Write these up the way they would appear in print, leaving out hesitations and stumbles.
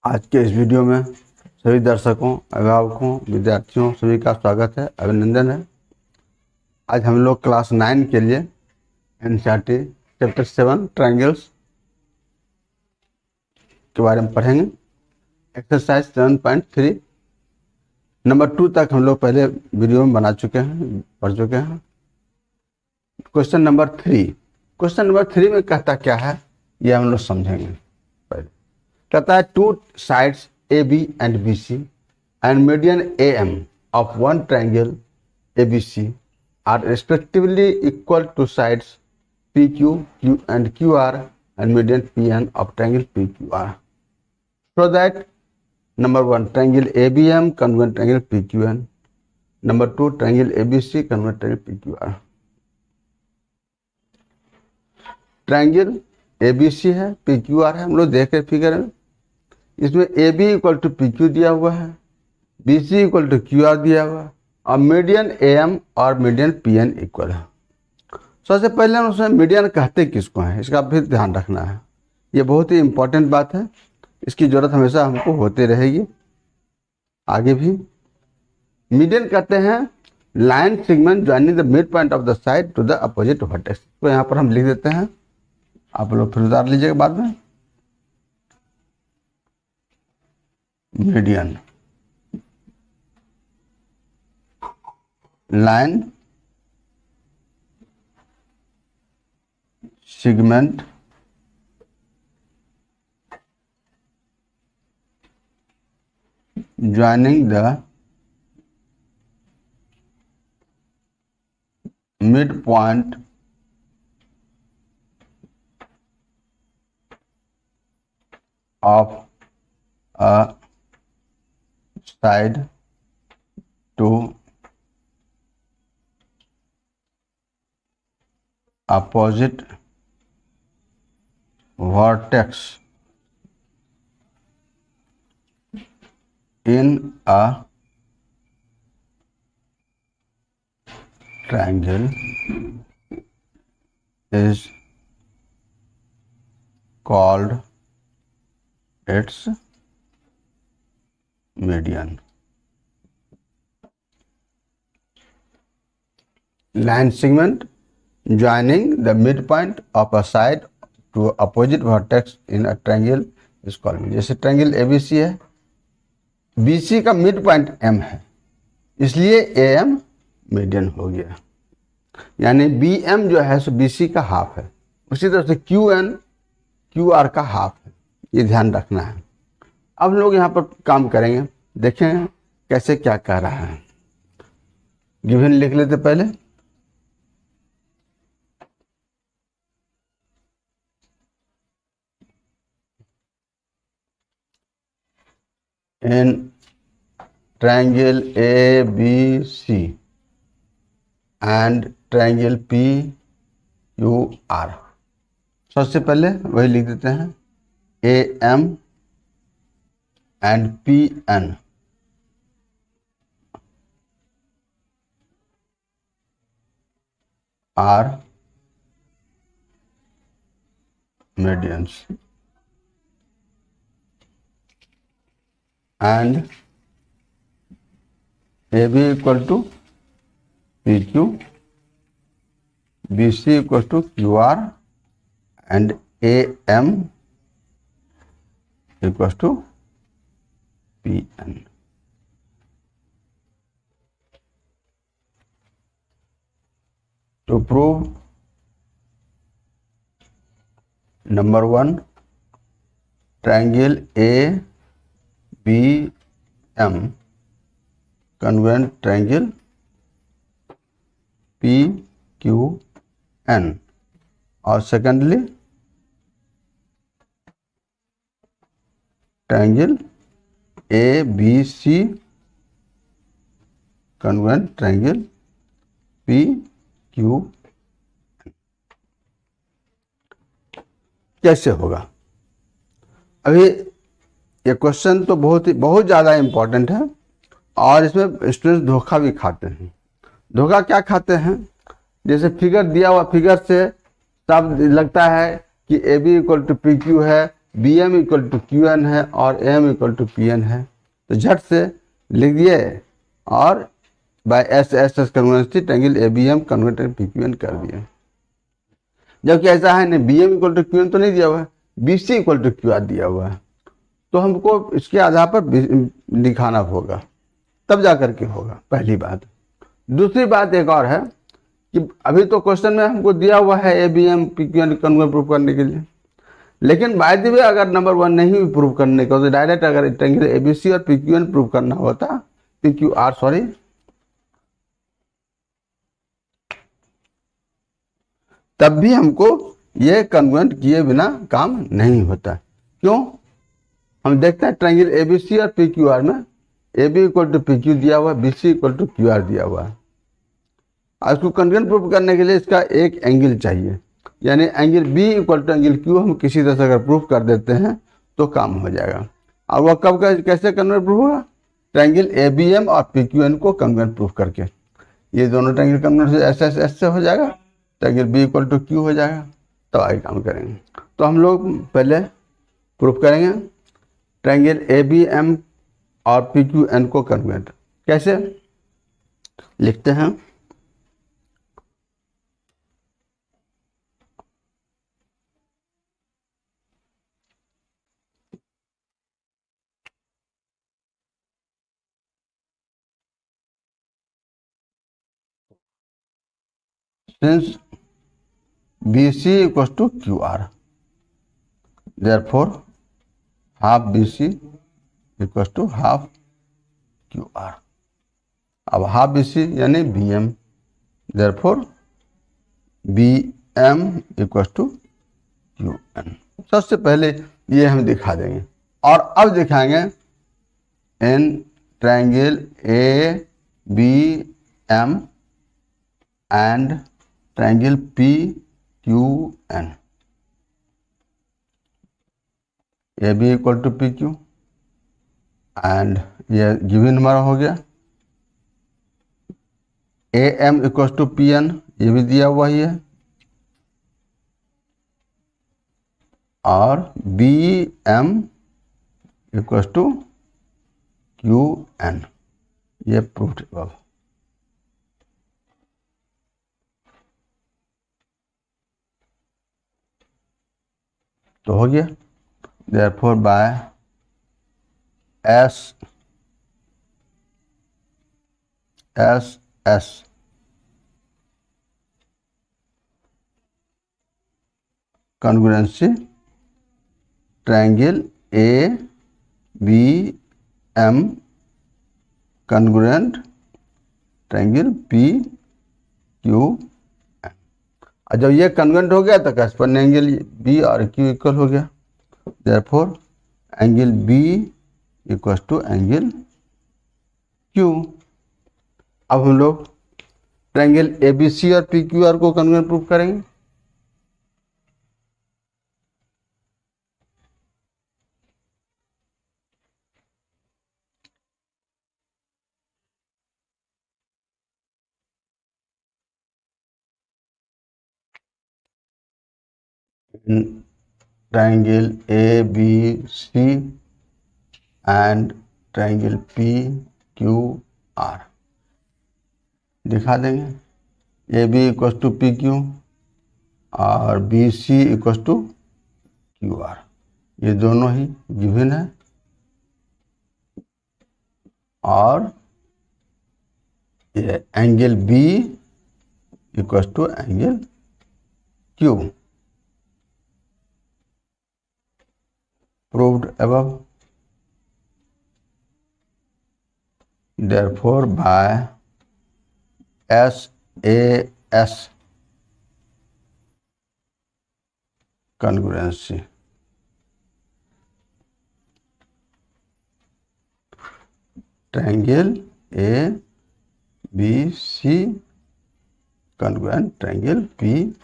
आज के इस वीडियो में सभी दर्शकों, अभिभावकों, विद्यार्थियों सभी का स्वागत है, अभिनंदन है। आज हम लोग क्लास 9 के लिए एनसीईआरटी चैप्टर 7 ट्रायंगल्स के बारे में पढ़ेंगे। एक्सरसाइज 7.3 नंबर 2 तक हम लोग पहले वीडियो में बना चुके हैं, पढ़ चुके हैं। क्वेश्चन नंबर 3 में कहता क्या है ये हम लोग समझेंगे। पहले कहता है two sides AB and BC and median AM of one triangle ABC are respectively equal to sides PQ, Q and QR and median PN of triangle PQR. So that number 1 triangle ABM congruent triangle PQN, number 2 triangle ABC congruent triangle PQR. Triangle ABC है, PQR है, हम लोग देख रहे figure में। इसमें AB equal to PQ दिया हुआ है, BC इक्वल टू QR दिया हुआ है और मीडियन AM और मीडियन PN इक्वल है। सबसे पहले हम उसमें मीडियन कहते किसको हैं इसका भी ध्यान रखना है। ये बहुत ही इंपॉर्टेंट बात है, इसकी जरूरत हमेशा हमको होती रहेगी आगे भी। मीडियन कहते हैं line segment joining the mid point of the side to the opposite vertex. तो यहाँ पर हम लिख देते हैं, आप लोग फिर उतार लीजिएगा बाद में। Median line segment joining the mid point of a side to opposite vertex in a triangle is called its median. Line segment joining the midpoint of a side to opposite vertex in a triangle is called median. जैसे triangle ABC है, BC का mid point M है, इसलिए AM median हो गया। यानी BM जो है सो BC का हाफ है, उसी तरह से QN QR का हाफ है। ये ध्यान रखना है। अब लोग यहाँ पर काम करेंगे, देखें कैसे क्या कह रहा है। गिवन लिख लेते पहले। इन triangle ABC and triangle PQR, सबसे पहले वही लिख देते हैं AM and PN are medians and AB equal to PQ, BC equal to QR and AM equals to PN. To prove number 1 triangle ABM congruent triangle PQN, और secondly triangle ABC congruent triangle PQ। कैसे होगा? अभी ये question तो बहुत ज़्यादा important है और इसमें स्टूडेंट्स धोखा भी खाते हैं। धोखा क्या खाते हैं? जैसे फिगर दिया हुआ फिगर से सब लगता है कि AB इक्वल टू PQ है B M equal to Q N है और M equal to P N है, तो झट से लिख दिए और by S S S congruency triangle A B M converted P Q N कर दिए। जबकि ऐसा है नहीं, B M equal to Q N तो नहीं दिया हुआ है, B C equal to Q R दिया हुआ है, तो हमको इसके आधार पर दिखाना होगा, तब जा करके होगा, पहली बात। दूसरी बात एक और है कि अभी तो क्वेश्चन में हमको दिया हुआ है A B M P Q N convert prove करने के लिए, लेकिन बाय द वे अगर नंबर 1 नहीं भी प्रूव करने का तो डायरेक्ट अगर ट्रायंगल एबीसी और पी क्यू एन प्रूव करना होता, पी क्यू आर सॉरी, तब भी हमको ये कन्वर्ट किए बिना काम नहीं होता। क्यों? हम देखते हैं ट्रायंगल एबीसी और पी क्यू आर में A B equal to P Q दिया हुआ है, B C equal to Q R दिया हुआ है। और इसको कन्वर्ट प्रूव करने के लिए इसका एक एंगल चाहिए, यानी angle B equal to angle Q हम किसी तरह से अगर प्रूफ कर देते हैं तो काम हो जाएगा। और वह कब कैसे कन्वर्ट प्रूफ होगा? ट्रायंगल ए बी एम और पी क्यू एन को कन्वर्ट प्रूफ करके, ये दोनों triangle convert S S S से हो जाएगा, triangle B equal to Q हो जाएगा, तो आगे काम करेंगे। तो हम लोग पहले प्रूफ करेंगे ट्रायंगल ए बी एम और पी क्यू एन को कन्वर्ट। कैसे लिखते हैं? Since BC equals to QR, therefore half BC equals to half QR। अब हाफ BC यानी BM, therefore BM equals to QN। सबसे पहले ये हम दिखा देंगे और अब दिखाएंगे in triangle ABM and triangle PQN, A B equal to P Q and ये गिवन हमारा हो गया, A M equal to P N ये भी दिया हुआ ही है, और B M equal to Q N ये प्रूफ अब। तो हो गया, therefore by S congruency triangle A B M congruent triangle P Q N। और जब ये कन्वर्ट हो गया तो करेस्पॉन्डिंग एंगल बी और क्यू इक्वल हो गया, therefore angle B equal to angle Q. अब हम लोग ट्रायंगल एबीसी और पी क्यू आर को कन्वर्ट प्रूफ करेंगे। Triangle A B C and triangle P Q R दिखा देंगे, A B equal to P Q और B C equal to Q R, ये दोनों ही गिवन है, और ये angle B equal to angle Q proved above, therefore by SAS congruency triangle A B C congruent triangle P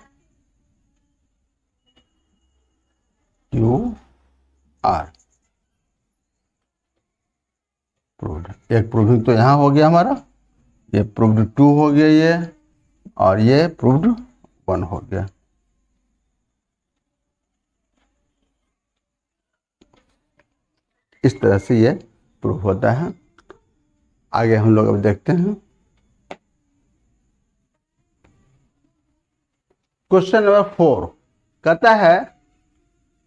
Q R proved. एक proving तो यहाँ हो गया हमारा, ये प्रूव्ड 2 हो गया ये, और ये प्रूव्ड 1 हो गया। इस तरह से ये प्रूफ होता है। आगे हम लोग अब देखते हैं क्वेश्चन नंबर 4 कहता है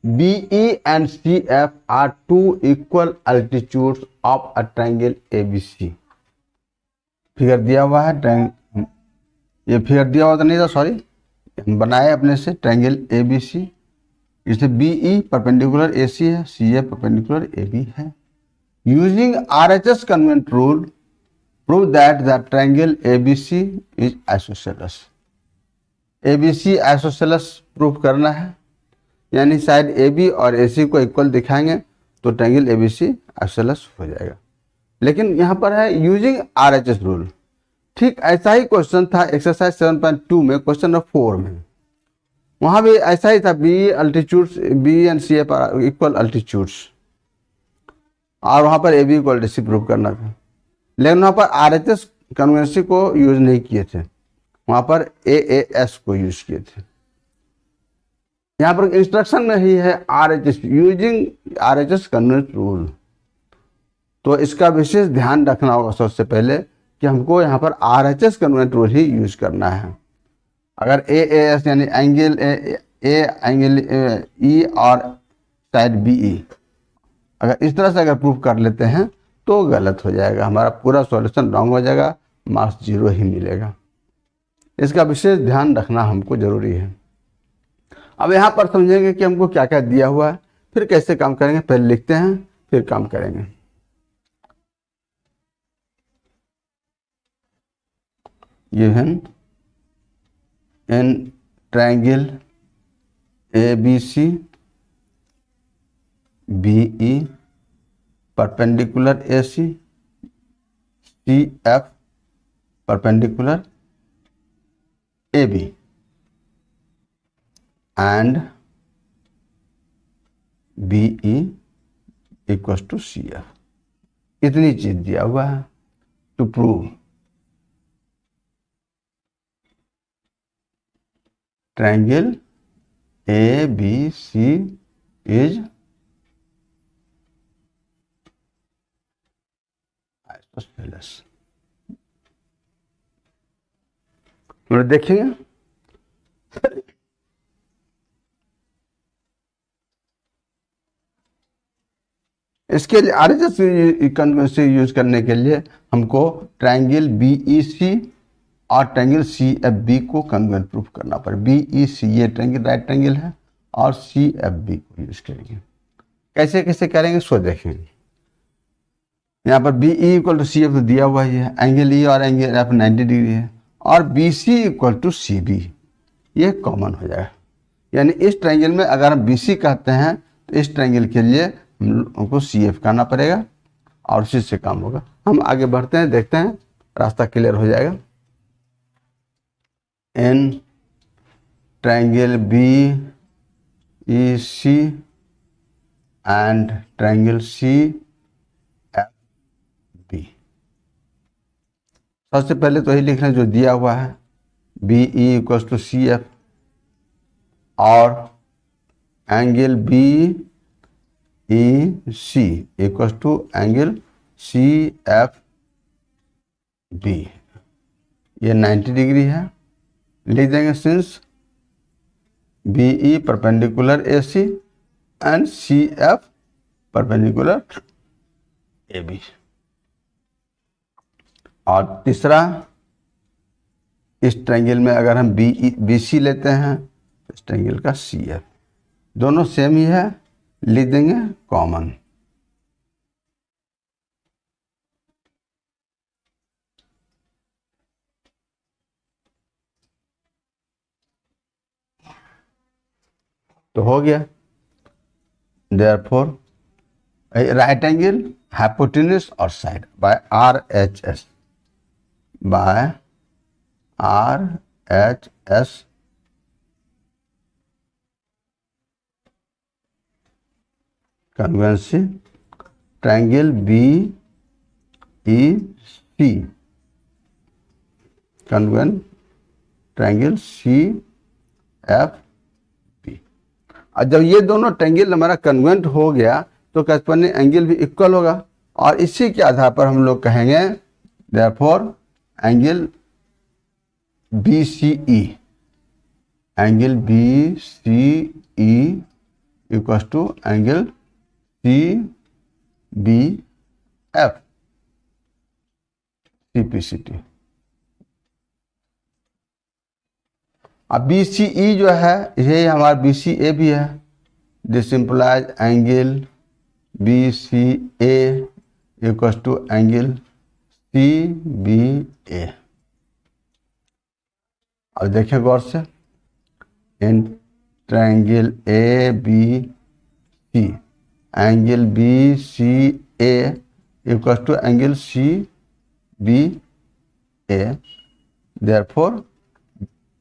BE and CF are two equal altitudes of a triangle ABC। Figure दिया हुआ है, ये फिगर दिया हुआ तो नहीं था, सॉरी, हम बनाए अपने से ट्रायंगल ABC। इसे BE परपेंडिकुलर AC है, CF परपेंडिकुलर AB है। Using RHS convent rule prove that the triangle ABC is isosceles. ABC isosceles proof करना है, यानी साइड AB और AC को इक्वल दिखाएंगे तो ट्रायंगल ABC आइसोसेलेस हो जाएगा। लेकिन यहाँ पर है यूजिंग RHS रूल। ठीक ऐसा ही क्वेश्चन था एक्सरसाइज 7.2 में, क्वेश्चन नंबर 4 में, वहां भी ऐसा ही था, BE altitudes, BE and CF are equal altitudes, और वहां पर AB इक्वल DC प्रूव करना था। लेकिन वहां पर RHS कन्वेंसी को यूज नहीं किए थे, वहां पर AAS को यूज किए थे। यहाँ पर इंस्ट्रक्शन में ही है RHS, using RHS convent rule. तो इसका विशेष ध्यान रखना होगा सबसे पहले कि हमको यहाँ पर RHS कन्वेंट रूल ही यूज करना है। अगर AAS यानी एंगल एंगल E और साइड BE, अगर इस तरह से अगर प्रूफ कर लेते हैं तो गलत हो जाएगा, हमारा पूरा सॉल्यूशन रॉन्ग हो जाएगा, मार्क्स 0 ही मिलेगा। इसका विशेष ध्यान रखना हमको जरूरी है। अब यहाँ पर समझेंगे कि हमको क्या क्या दिया हुआ है, फिर कैसे काम करेंगे। पहले लिखते हैं फिर काम करेंगे। Given in triangle ABC BE perpendicular AC CF perpendicular AB and BE equals to CF। इतनी चीज दिया हुआ है to prove triangle ABC is isosceles. देखेंगे इसके लिए RHS कन्वेंसी यूज करने के लिए हमको ट्रायंगल BEC और ट्रायंगल CFB को कन्वेंट प्रूफ करना पड़े। BEC ये ट्रायंगल राइट ट्रायंगल है और CFB को यूज करेंगे। कैसे कैसे करेंगे सो देखेंगे। यहाँ पर BE इक्वल टू CF तो दिया हुआ ही है, एंगल E और एंगल F 90 डिग्री है, और BC इक्वल टू CB ये कॉमन हो जाएगा। यानी इस ट्रायंगल में अगर हम BC कहते हैं तो इस ट्रायंगल के लिए हमको CF कहना पड़ेगा और उसी से काम होगा। हम आगे बढ़ते हैं, देखते हैं, रास्ता क्लियर हो जाएगा। In triangle BEC and triangle CFB, सबसे पहले तो यही लिखना जो दिया हुआ है, BE इक्वल्स टू CF और angle BEC equals to angle CFB, ये 90 डिग्री है। लिख देंगे since BE perpendicular AC and CF perpendicular AB। और तीसरा, इस ट्रायंगल में अगर हम BC लेते हैं तो इस ट्रायंगल का CF, दोनों सेम ही है, लिख देंगे कॉमन। तो हो गया। देयरफॉर राइट एंगल हाइपोटेन्यूज और side by RHS congruency triangle BEC congruent triangle CFB। और जब ये दोनों ट्रायंगल हमारा कन्वेंट हो गया तो करस्पॉन्डिंग एंगल भी इक्वल होगा, और इसी के आधार पर हम लोग कहेंगे therefore angle BCE, angle BCE equal to angle CBF CPCT। अब BCE जो है यही हमारा BCA भी है, this implies angle BCA equal to angle CBA। अब देखिए गौर से, in triangle ABC angle BCA equal to angle CBA, therefore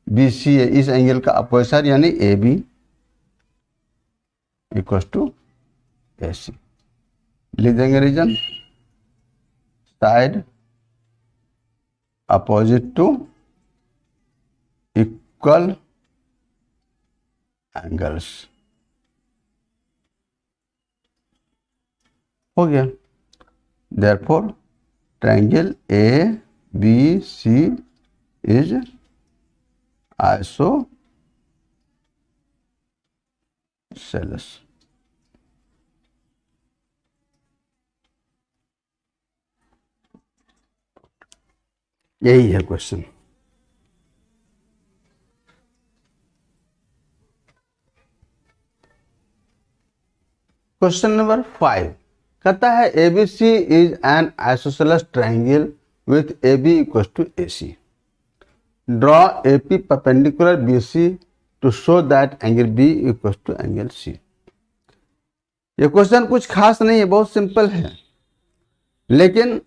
BCA इस एंगल का अपोजिट यानी AB इक्वल टू AC। लिख देंगे reason, side opposite to equal angles. हो गया, देयरफॉर ट्रायंगल ABC इज आइसोसेलेस। यही है क्वेश्चन। क्वेश्चन नंबर 5 कहता है ABC is an isosceles triangle with AB equal to AC। Draw AP perpendicular BC to show that angle B equal to angle C। ये question कुछ खास नहीं है, बहुत सिंपल है, लेकिन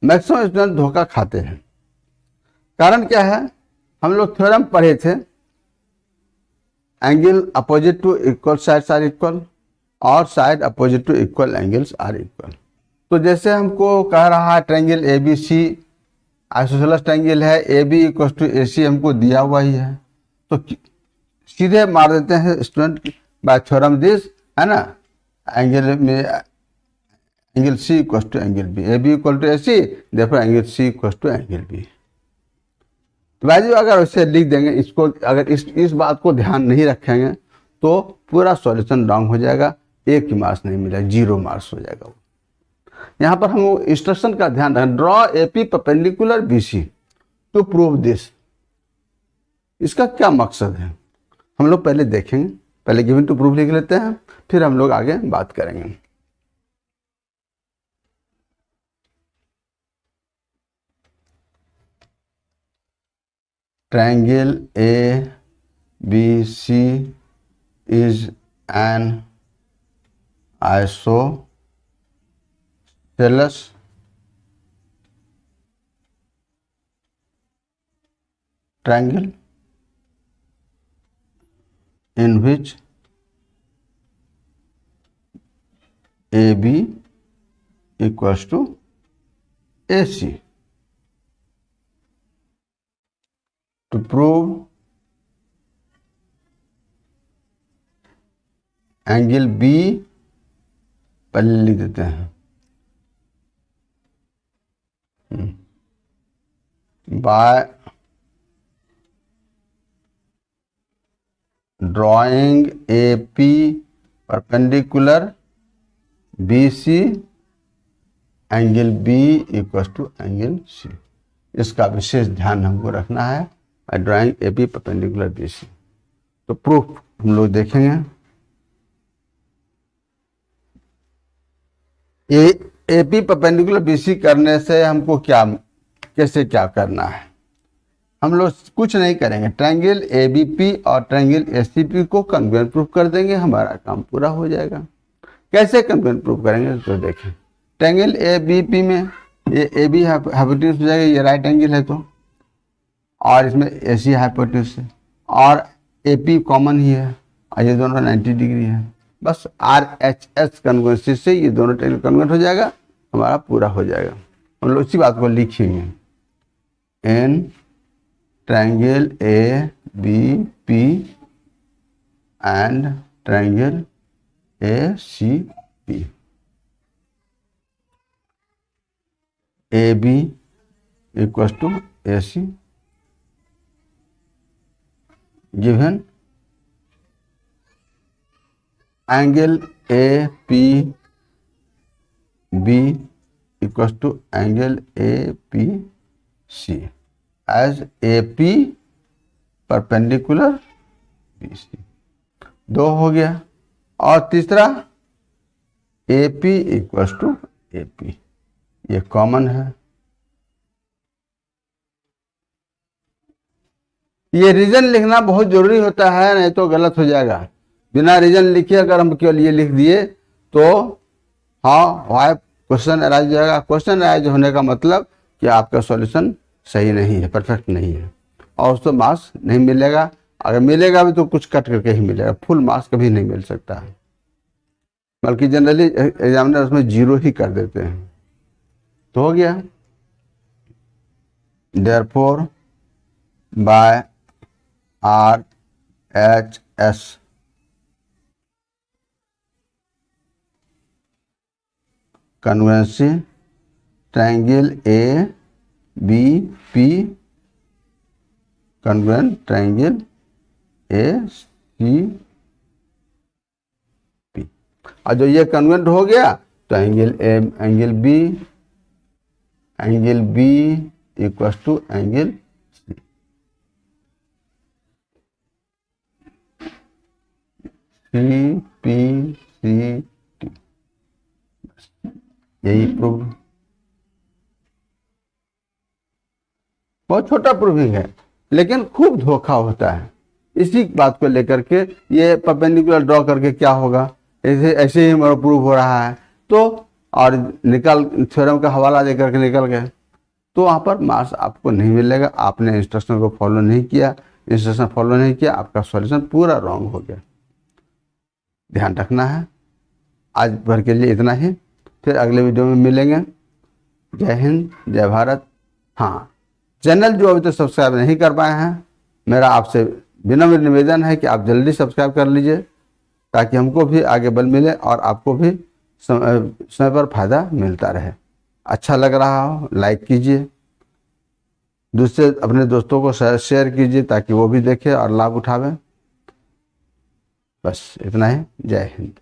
मैक्सिमम स्टूडेंट धोखा खाते हैं। कारण क्या है, हम लोग थ्योरम पढ़े थे, angle opposite to equal sides are equal और side opposite to equal angles are equal. तो जैसे हमको कह रहा है ट्रायंगल ABC आइसोसेलेस ट्रायंगल है, AB इक्वल टू AC हमको दिया हुआ ही है, तो सीधे मार देते हैं स्टूडेंट बाय थ्योरम दिस, है ना, एंगल में angle C equal to angle B, AB equal to AC, देखो angle C equal to angle B। तो भाई अगर उसे लिख देंगे, इसको अगर इस बात को ध्यान नहीं रखेंगे तो पूरा सॉल्यूशन रॉन्ग हो जाएगा, एक ही मार्क्स नहीं मिलेगा, 0 मार्क्स हो जाएगा। यहाँ पर हम इंस्ट्रक्शन का ध्यान रखें, draw AP perpendicular BC to prove this. इसका क्या मकसद है हम लोग पहले देखेंगे, पहले गिवन टू प्रूव लिख लेते हैं, फिर हम लोग आगे बात करेंगे। Triangle ABC is an isosceles triangle in which AB equals to AC. To prove angle B पहले लिख देते हैं, by drawing AP perpendicular BC angle B equal to angle C। इसका विशेष ध्यान हमको रखना है, by drawing AP perpendicular BC। तो प्रूफ हम लोग देखेंगे। AP परपेंडिकुलर BC करने से हमको कैसे क्या करना है, हम लोग कुछ नहीं करेंगे, ट्रायंगल ABP और ट्रायंगल ACP को कॉन्ग्रुएंट प्रूफ कर देंगे, हमारा काम पूरा हो जाएगा। कैसे कॉन्ग्रुएंट प्रूफ करेंगे तो देखें, ट्रायंगल ABP में ये AB हाइपोटेन्यूज हो जाएगा, ये राइट एंगल है तो, और इसमें AC हाइपोटेन्यूज है, और AP कॉमन ही है, और ये दोनों 90 डिग्री है, बस RHS कन्वेंसी से ये दोनों ट्रायंगल कन्वर्ट हो जाएगा, हमारा पूरा हो जाएगा। हम लोग इसी बात को लिखेंगे, in triangle ABP and triangle A C P, A B equal to A C, given angle A P B equal to angle A P C as A P perpendicular B C. दो हो गया। और तीसरा A P equal to A P, ये common है। ये reason लिखना बहुत जरूरी होता है, नहीं तो गलत हो जाएगा। बिना रीजन लिखे अगर हम केवल ये लिख दिए तो हाँ वाई क्वेश्चन अराइज हो जाएगा। क्वेश्चन अराइज होने का मतलब कि आपका सॉल्यूशन सही नहीं है, परफेक्ट नहीं है, और उसको मार्क्स नहीं मिलेगा। अगर मिलेगा भी तो कुछ कट करके ही मिलेगा, फुल मार्क्स कभी नहीं मिल सकता है, बल्कि जनरली एग्जामिनर उसमें 0 ही कर देते हैं। तो हो गया। Therefore by R H S congruency triangle A B P congruent triangle A C P. और जो ये कन्वेंट हो गया तो angle B equal to angle C P C T, यही प्रूव। बहुत छोटा प्रूविंग है लेकिन खूब धोखा होता है। इसी बात को लेकर के ये परपेंडिकुलर ड्रॉ करके क्या होगा, ऐसे ही हमारा प्रूव हो रहा है तो, और निकल थ्योरम का हवाला देकर के निकल गए तो वहाँ पर मार्क्स आपको नहीं मिलेगा। आपने इंस्ट्रक्शन को फॉलो नहीं किया, इंस्ट्रक्शन फॉलो नहीं किया, आपका सॉल्यूशन पूरा रॉन्ग हो गया। ध्यान रखना है। आज भर के लिए इतना ही, फिर अगले वीडियो में मिलेंगे। जय हिंद, जय भारत। हाँ, चैनल जो अभी तक सब्सक्राइब नहीं कर पाए हैं, मेरा आपसे विनम्र निवेदन है कि आप जल्दी सब्सक्राइब कर लीजिए ताकि हमको भी आगे बल मिले और आपको भी समय पर फायदा मिलता रहे। अच्छा लग रहा हो लाइक कीजिए, दूसरे अपने दोस्तों को शेयर कीजिए ताकि वो भी देखें और लाभ उठावें। बस इतना ही। जय हिंद।